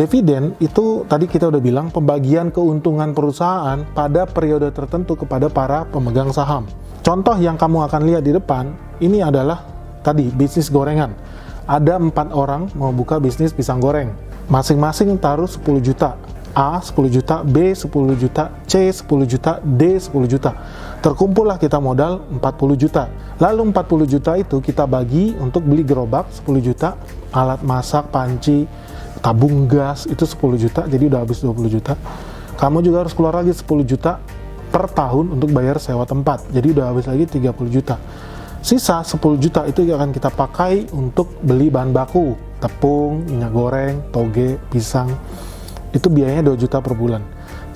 Dividen itu tadi kita udah bilang pembagian keuntungan perusahaan pada periode tertentu kepada para pemegang saham. Contoh yang kamu akan lihat di depan, ini adalah tadi bisnis gorengan. Ada 4 orang mau buka bisnis pisang goreng. Masing-masing taruh 10 juta. A 10 juta, B 10 juta, C 10 juta, D 10 juta. Terkumpullah kita modal 40 juta. Lalu 40 juta itu kita bagi untuk beli gerobak 10 juta, alat masak, panci, tabung gas itu 10 juta, jadi udah habis 20 juta. Kamu juga harus keluar lagi 10 juta per tahun untuk bayar sewa tempat, jadi udah habis lagi 30 juta. Sisa 10 juta itu akan kita pakai untuk beli bahan baku, tepung, minyak goreng, toge, pisang. Itu biayanya 2 juta per bulan.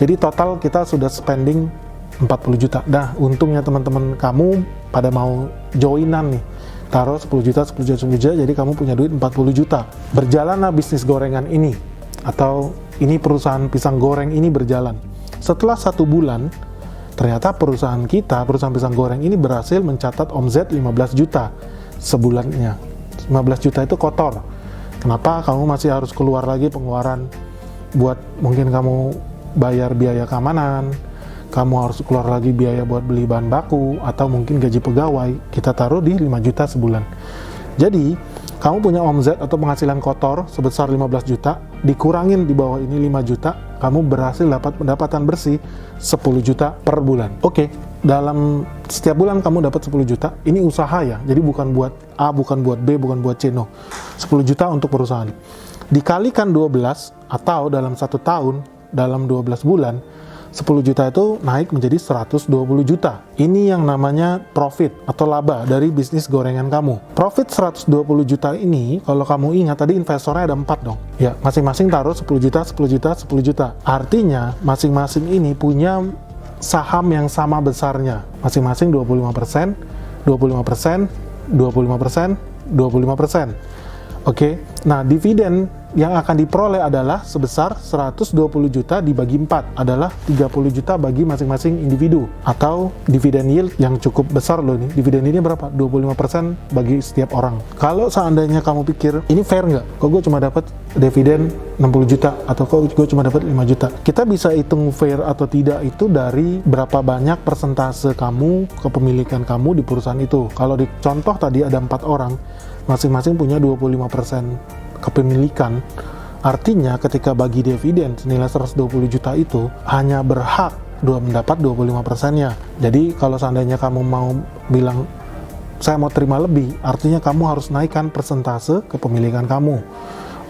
Jadi total kita sudah spending 40 juta. Nah, untungnya teman-teman kamu pada mau joinan nih, taruh 10 juta, 10 juta, 10 juta, jadi kamu punya duit 40 juta. Berjalanlah bisnis gorengan ini, atau ini perusahaan pisang goreng ini berjalan. Setelah 1 bulan, ternyata perusahaan kita, perusahaan pisang goreng ini berhasil mencatat omzet 15 juta sebulannya. 15 juta itu kotor. Kenapa? Kamu masih harus keluar lagi pengeluaran buat mungkin kamu bayar biaya keamanan, kamu harus keluar lagi biaya buat beli bahan baku, atau mungkin gaji pegawai, kita taruh di 5 juta sebulan. Jadi, kamu punya omzet atau penghasilan kotor sebesar 15 juta, dikurangin di bawah ini 5 juta, kamu berhasil dapat pendapatan bersih 10 juta per bulan. Oke, dalam setiap bulan kamu dapat 10 juta, ini usaha ya, jadi bukan buat A, bukan buat B, bukan buat C, no. 10 juta untuk perusahaan. Dikalikan 12, atau dalam 1 tahun, dalam 12 bulan, 10 juta itu naik menjadi 120 juta. Ini yang namanya profit atau laba dari bisnis gorengan kamu. Profit 120 juta ini, kalau kamu ingat tadi investornya ada 4 dong. Ya, masing-masing taruh 10 juta, 10 juta, 10 juta. Artinya, masing-masing ini punya saham yang sama besarnya. Masing-masing 25%, 25%, 25%, 25%. Oke, nah dividen yang akan diperoleh adalah sebesar 120 juta dibagi 4, adalah 30 juta bagi masing-masing individu, atau dividen yield yang cukup besar loh ini. Dividen ini berapa? 25% bagi setiap orang. Kalau seandainya kamu pikir, ini fair nggak? Kok gue cuma dapat dividen 60 juta, atau kok gue cuma dapat 5 juta? Kita bisa hitung fair atau tidak itu dari berapa banyak persentase kamu, kepemilikan kamu di perusahaan itu. Kalau di contoh tadi ada 4 orang, masing-masing punya 25% kepemilikan, artinya ketika bagi dividen senilai 120 juta itu hanya berhak mendapat 25%-nya. Jadi kalau seandainya kamu mau bilang saya mau terima lebih, artinya kamu harus naikkan persentase kepemilikan kamu.